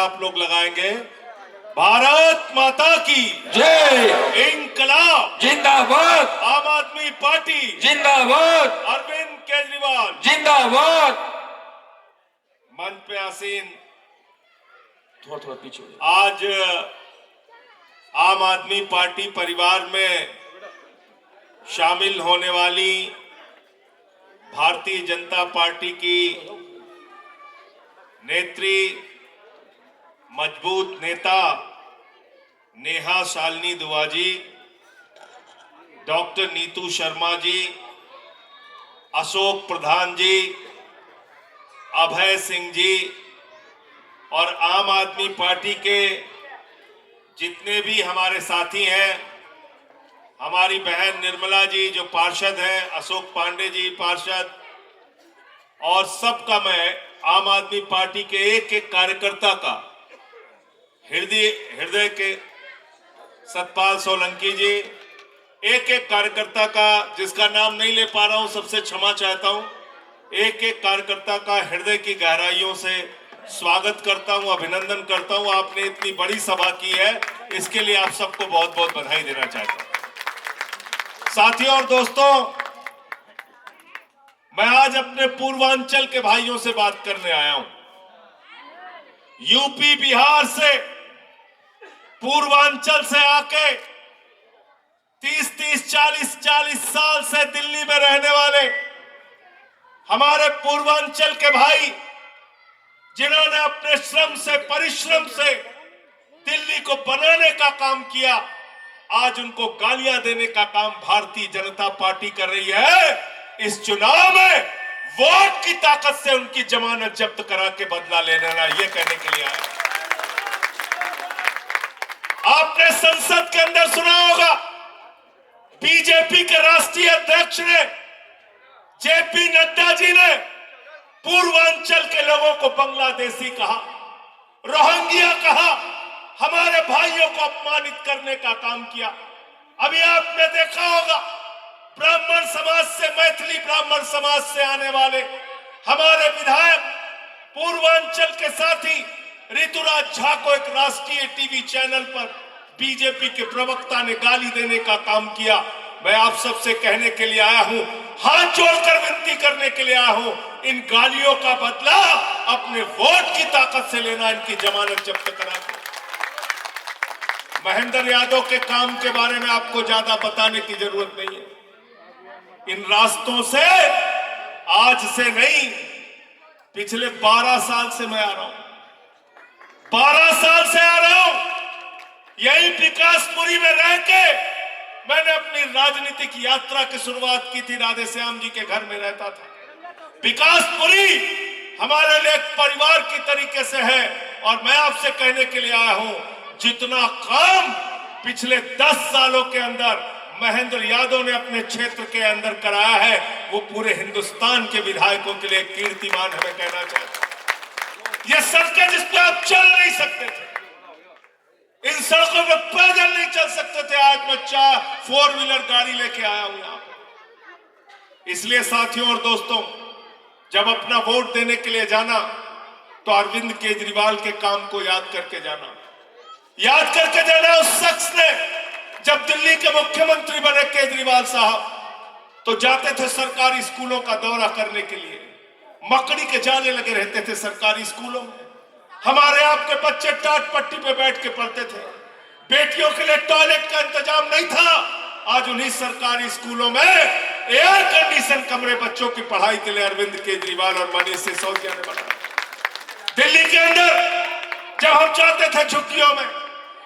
आप लोग लगाएंगे। भारत माता की जय। इंकलाब जिंदाबाद। आम आदमी पार्टी जिंदाबाद। अरविंद केजरीवाल जिंदाबाद। मंच पे आसीन थोड़ा थोड़ा पीछे। आज आम आदमी पार्टी परिवार में शामिल होने वाली भारतीय जनता पार्टी की नेत्री, मजबूत नेता नेहा शालिनी दुआ जी, डॉक्टर नीतू शर्मा जी, अशोक प्रधान जी, अभय सिंह जी और आम आदमी पार्टी के जितने भी हमारे साथी हैं, हमारी बहन निर्मला जी जो पार्षद हैं, अशोक पांडे जी पार्षद, और सबका मैं आम आदमी पार्टी के एक एक कार्यकर्ता का हृदय के सतपाल सोलंकी जी, एक एक कार्यकर्ता का जिसका नाम नहीं ले पा रहा हूं सबसे क्षमा चाहता हूं, एक एक कार्यकर्ता का हृदय की गहराइयों से स्वागत करता हूं, अभिनंदन करता हूं। आपने इतनी बड़ी सभा की है, इसके लिए आप सबको बहुत बहुत बधाई देना चाहता हूं। साथियों और दोस्तों, मैं आज अपने पूर्वांचल के भाइयों से बात करने आया हूं। यूपी बिहार से, पूर्वांचल से आके 30-30, 40-40 साल से दिल्ली में रहने वाले हमारे पूर्वांचल के भाई, जिन्होंने अपने श्रम से, परिश्रम से दिल्ली को बनाने का काम किया, आज उनको गालियां देने का काम भारतीय जनता पार्टी कर रही है। इस चुनाव में वोट की ताकत से उनकी जमानत जब्त करा के बदला ले लेना, यह कहने के लिए आया। आपने संसद के अंदर सुना होगा, बीजेपी के राष्ट्रीय अध्यक्ष ने, जेपी नड्डा जी ने पूर्वांचल के लोगों को बांग्लादेशी कहा, रोहिंग्या कहा, हमारे भाइयों को अपमानित करने का काम किया। अभी आपने देखा होगा, ब्राह्मण समाज से, मैथिली ब्राह्मण समाज से आने वाले हमारे विधायक, पूर्वांचल के साथी ऋतुराज झा को एक राष्ट्रीय टीवी चैनल पर बीजेपी के प्रवक्ता ने गाली देने का काम किया। मैं आप सबसे कहने के लिए आया हूं, हाथ जोड़कर विनती करने के लिए आया हूं, इन गालियों का बदला अपने वोट की ताकत से लेना, इनकी जमानत जब्त करा के। महेंद्र यादव के काम के बारे में आपको ज्यादा बताने की जरूरत नहीं है। इन रास्तों से आज से नहीं, पिछले 12 साल से मैं आ रहा हूं, 12 साल से आ रहा हूं। यही विकासपुरी में रह के मैंने अपनी राजनीतिक यात्रा की शुरुआत की थी। राधे श्याम जी के घर में रहता था। विकासपुरी हमारे लिए एक परिवार की तरीके से है, और मैं आपसे कहने के लिए आया हूं, जितना काम पिछले 10 सालों के अंदर महेंद्र यादव ने अपने क्षेत्र के अंदर कराया है, वो पूरे हिंदुस्तान के विधायकों के लिए कीर्तिमान हमें कहना चाहिए। ये सड़कें जिस पर आप चल नहीं सकते थे, इन सड़कों पर पैदल नहीं चल सकते थे, आज मैं 4 व्हीलर गाड़ी लेके आया हूं यहां पर। इसलिए साथियों और दोस्तों, जब अपना वोट देने के लिए जाना तो अरविंद केजरीवाल के काम को याद करके जाना, याद करके जाना। उस शख्स ने जब दिल्ली के मुख्यमंत्री बने केजरीवाल साहब, तो जाते थे सरकारी स्कूलों का दौरा करने के लिए, मकड़ी के जाले लगे रहते थे सरकारी स्कूलों में। हमारे आपके बच्चे टाट पट्टी पे बैठ के पढ़ते थे, बेटियों के लिए टॉयलेट का इंतजाम नहीं था। आज उन्हीं सरकारी स्कूलों में एयर कंडीशन कमरे बच्चों की पढ़ाई के लिए अरविंद केजरीवाल और मनीष सिसोदिया ने बनाया। दिल्ली के अंदर जब हम जाते थे झुग्गियों में,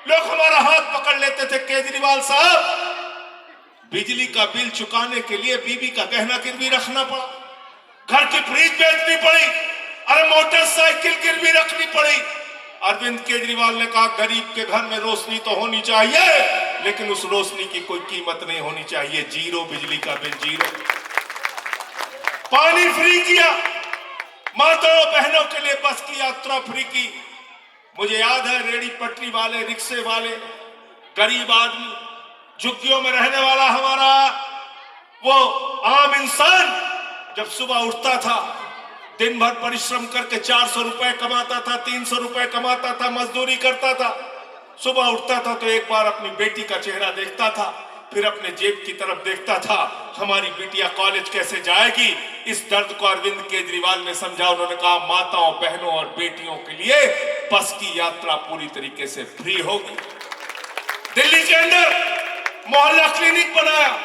लोग हमारा हाथ पकड़ लेते थे, केजरीवाल साहब बिजली का बिल चुकाने के लिए बीबी का गहना गिरवी रखना पड़ा, घर की फ्रिज बेचनी पड़ी, अरे मोटरसाइकिल गिरवी रखनी पड़ी। अरविंद केजरीवाल ने कहा, गरीब के घर में रोशनी तो होनी चाहिए, लेकिन उस रोशनी की कोई कीमत नहीं होनी चाहिए। जीरो बिजली का बिल, जीरो। पानी फ्री किया, माताओं बहनों के लिए बस की यात्रा फ्री की। मुझे याद है, रेड़ी पटरी वाले, रिक्शे वाले, गरीब आदमी, झुग्गियों में रहने वाला हमारा वो आम इंसान जब सुबह उठता था, दिन भर परिश्रम करके 400 रुपए कमाता था, 300 रुपए कमाता था, मजदूरी करता था। सुबह उठता था तो एक बार अपनी बेटी का चेहरा देखता था, फिर अपने जेब की तरफ देखता था, हमारी बिटिया कॉलेज कैसे जाएगी। इस दर्द को अरविंद केजरीवाल ने समझा। उन्होंने कहा माताओं, बहनों और बेटियों के लिए बस की यात्रा पूरी तरीके से फ्री होगी। दिल्ली के अंदर मोहल्ला क्लिनिक बनाया।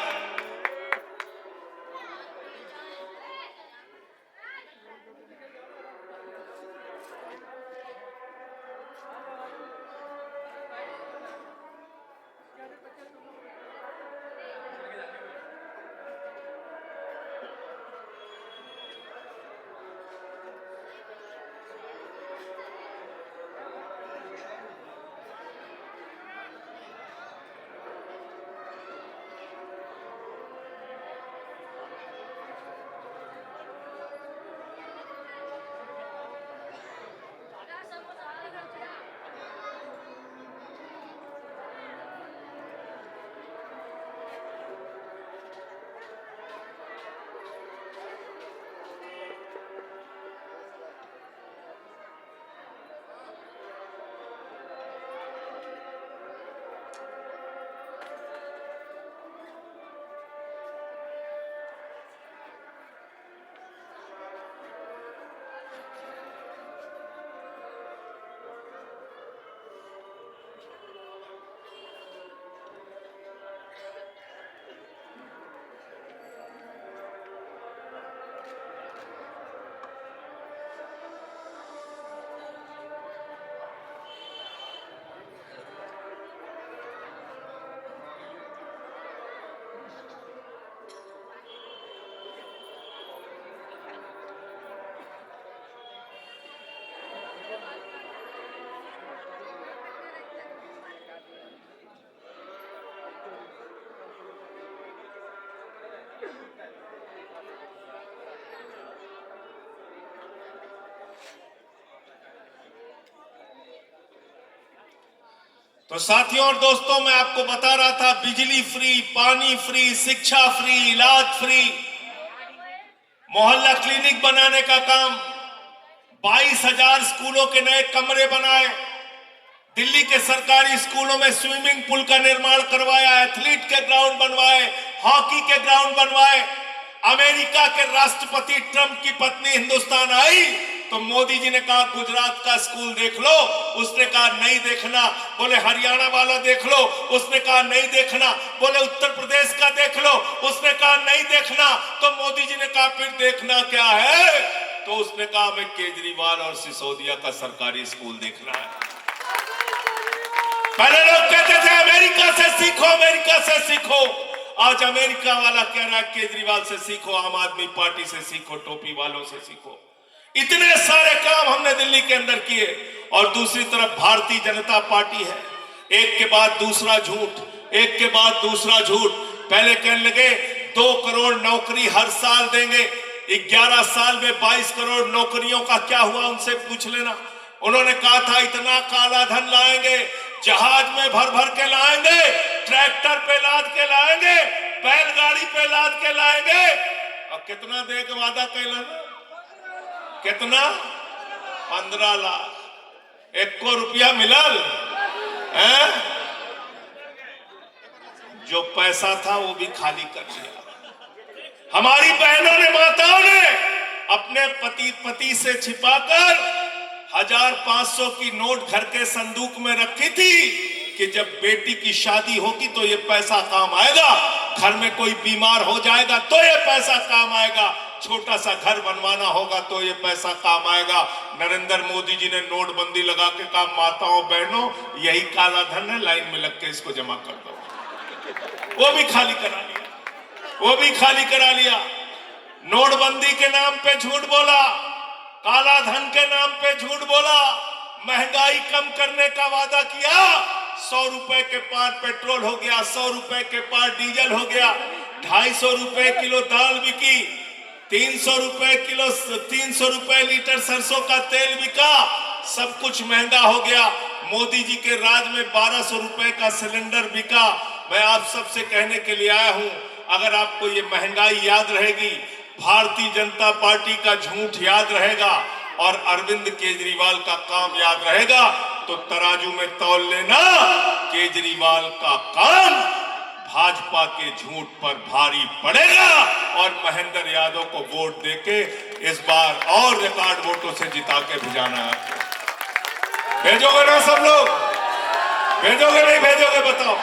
तो साथियों और दोस्तों, मैं आपको बता रहा था बिजली फ्री, पानी फ्री, शिक्षा फ्री, इलाज फ्री, मोहल्ला क्लिनिक बनाने का काम, 22,000 स्कूलों के नए कमरे बनाए, दिल्ली के सरकारी स्कूलों में स्विमिंग पूल का निर्माण करवाया, एथलीट के ग्राउंड बनवाए, हॉकी के ग्राउंड बनवाए। अमेरिका के राष्ट्रपति ट्रंप की पत्नी हिंदुस्तान आई तो मोदी जी ने कहा गुजरात का स्कूल देख लो, उसने कहा नहीं देखना। बोले हरियाणा वाला देख लो, उसने कहा नहीं देखना। बोले उत्तर प्रदेश का देख लो, उसने कहा नहीं देखना। तो मोदी जी ने कहा फिर देखना क्या है? तो उसने कहा मैं केजरीवाल और सिसोदिया का सरकारी स्कूल देखना है। पहले लोग कहते थे अमेरिका से सीखो, अमेरिका से सीखो। आज अमेरिका वाला कह रहा है केजरीवाल से सीखो, आम आदमी पार्टी से सीखो, टोपी वालों से सीखो। इतने सारे काम हमने दिल्ली के अंदर किए। और दूसरी तरफ भारतीय जनता पार्टी है, एक के बाद दूसरा झूठ, एक के बाद दूसरा झूठ। पहले कहने लगे 2 करोड़ नौकरी हर साल देंगे, 11 साल में 22 करोड़ नौकरियों का क्या हुआ उनसे पूछ लेना। उन्होंने कहा था इतना काला धन लाएंगे, जहाज में भर भर के लाएंगे, ट्रैक्टर पे लाद के लाएंगे, बैलगाड़ी पे लाद के लाएंगे। और कितना दे के वादा कैलाना? कितना? 15 लाख। 1 रुपया मिलल है? जो पैसा था वो भी खाली कर दिया। हमारी बहनों ने, माताओं ने अपने पति से छिपाकर 1500 की नोट घर के संदूक में रखी थी कि जब बेटी की शादी होगी तो ये पैसा काम आएगा, घर में कोई बीमार हो जाएगा तो ये पैसा काम आएगा, छोटा सा घर बनवाना होगा तो ये पैसा काम आएगा। नरेंद्र मोदी जी ने नोटबंदी लगा के कहा माताओं बहनों यही काला धन है, लाइन में लग के इसको जमा कर दो। वो भी खाली करा लिया, वो भी खाली करा लिया। नोटबंदी के नाम पे झूठ बोला, काला धन के नाम पे झूठ बोला, महंगाई कम करने का वादा किया। 100 रुपए के पार पेट्रोल हो गया, 100 रुपए के पार डीजल हो गया, 250 रुपए किलो दाल बिकी, 300 रुपए किलो, 300 रुपए लीटर सरसों का तेल बिका। सब कुछ महंगा हो गया। मोदी जी के राज में 1200 रुपए का सिलेंडर बिका। मैं आप सबसे कहने के लिए आया हूं, अगर आपको ये महंगाई याद रहेगी भारतीय जनता पार्टी का झूठ याद रहेगा और अरविंद केजरीवाल का काम याद रहेगा तो तराजू में तौल लेना, केजरीवाल का काम भाजपा के झूठ पर भारी पड़ेगा और महेंद्र यादव को वोट देके इस बार और रिकॉर्ड वोटों से जिता के भिजाना है। भेजोगे ना सब लोग? भेजोगे नहीं भेजोगे बताओ?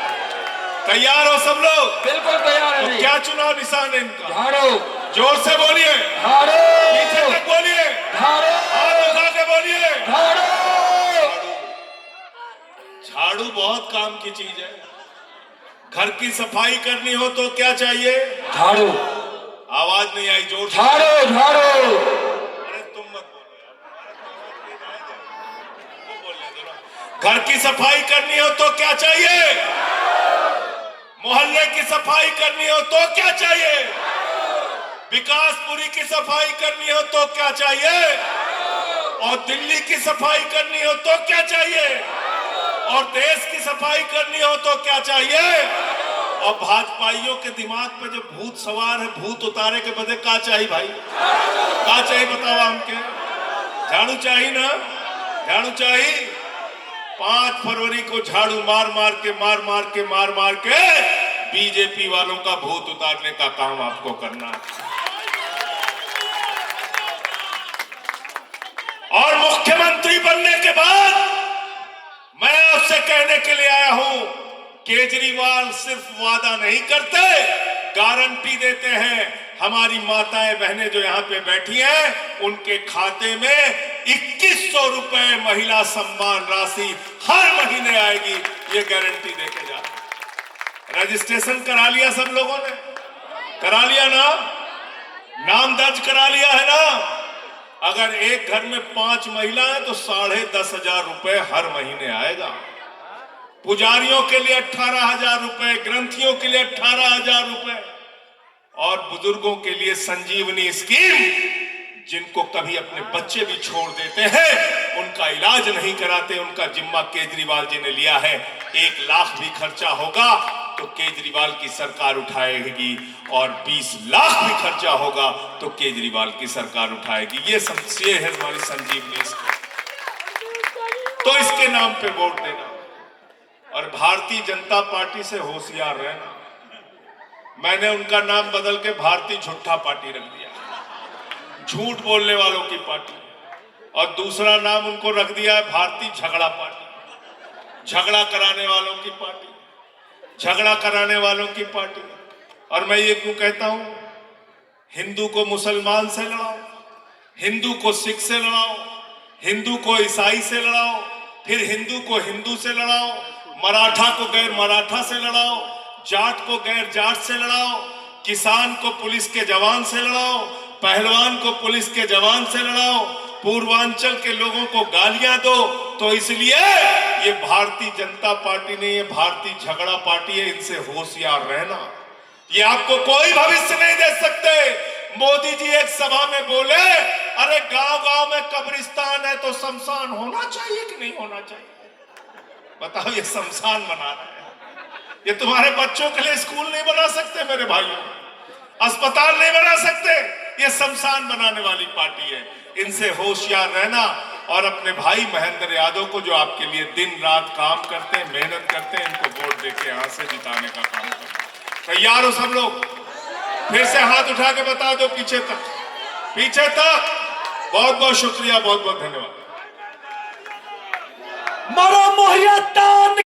तैयार हो सब लोग? बिल्कुल तैयार है। तो क्या चुनाव निशान है इनका? झाड़ू। जोर से बोलिए, झाड़ू। पीछे तक बोलिए, झाड़ू। हाथ उठा के बोलिए, झाड़ू। झाड़ू बहुत काम की चीज है। घर की सफाई करनी हो तो क्या चाहिए? झाड़ू। आवाज नहीं आई, जोर से। झाड़ू। झाड़ू। अरे तुम मत बोलो यार। घर की सफाई करनी हो तो क्या चाहिए? मोहल्ले की सफाई करनी हो तो क्या चाहिए? विकासपुरी की सफाई करनी हो तो क्या चाहिए? और दिल्ली की सफाई करनी हो तो क्या चाहिए? और देश की सफाई करनी हो तो क्या चाहिए? और भाजपाइयों के दिमाग पे जो भूत सवार है, भूत उतारे के बदले क्या चाहिए भाई? क्या चाहिए बताओ हमके? झाड़ू चाहिए ना? झाड़ू चाहिए। 5 फरवरी को झाड़ू मार मार के बीजेपी वालों का भूत उतारने का काम आपको करना है। और मुख्यमंत्री बनने के बाद मैं आपसे कहने के लिए आया हूं, केजरीवाल सिर्फ वादा नहीं करते, गारंटी देते हैं। हमारी माताएं बहनें जो यहां पे बैठी हैं, उनके खाते में 2100 रुपए महिला सम्मान राशि हर महीने आएगी, ये गारंटी देके जा रहे। रजिस्ट्रेशन करा लिया सब लोगों ने? करा लिया ना? नाम दर्ज करा लिया है ना? अगर एक घर में 5 महिलाएं तो 10,500 रुपए हर महीने आएगा। पुजारियों के लिए 18,000 रुपए, ग्रंथियों के लिए 18,000 रुपए और बुजुर्गों के लिए संजीवनी स्कीम, जिनको कभी अपने बच्चे भी छोड़ देते हैं, उनका इलाज नहीं कराते, उनका जिम्मा केजरीवाल जी ने लिया है। 1 लाख भी खर्चा होगा तो केजरीवाल की सरकार उठाएगी और 20 लाख भी खर्चा होगा तो केजरीवाल की सरकार उठाएगी। ये है हमारी संजीवनी स्कीम। तो इसके नाम पे वोट देना और भारतीय जनता पार्टी से होशियार रहना। मैंने उनका नाम बदल के भारतीय झूठा पार्टी रख दिया, झूठ बोलने वालों की पार्टी, और दूसरा नाम उनको रख दिया है भारतीय झगड़ा पार्टी, झगड़ा कराने वालों की पार्टी, झगड़ा कराने वालों की पार्टी। और मैं ये क्यों कहता हूं? हिंदू को मुसलमान से लड़ाओ, हिंदू को सिख से लड़ाओ, हिंदू को ईसाई से लड़ाओ, फिर हिंदू को हिंदू से लड़ाओ, मराठा को गैर मराठा से लड़ाओ, जाट को गैर जाट से लड़ाओ, किसान को पुलिस के जवान से लड़ाओ, पहलवान को पुलिस के जवान से लड़ाओ, पूर्वांचल के लोगों को गालियां दो। तो इसलिए ये भारतीय जनता पार्टी नहीं, ये भारतीय झगड़ा पार्टी है। इनसे होशियार रहना। ये आपको कोई भविष्य नहीं दे सकते। मोदी जी एक सभा में बोले, अरे गांव-गांव में कब्रिस्तान है तो शमशान होना चाहिए कि नहीं होना चाहिए? बताओ, ये शमशान बना रहे हैं। ये तुम्हारे बच्चों के लिए स्कूल नहीं बना सकते मेरे भाइयों, अस्पताल नहीं बना सकते, ये शमशान बनाने वाली पार्टी है। इनसे होशियार रहना और अपने भाई महेंद्र यादव को, जो आपके लिए दिन रात काम करते हैं, मेहनत करते हैं, इनको वोट देके यहां से जिताने का काम करना। तैयार हो सब लोग? फिर से हाथ उठा के बता दो, पीछे तक, पीछे तक। बहुत बहुत शुक्रिया, बहुत बहुत धन्यवाद। मारो मोहरिया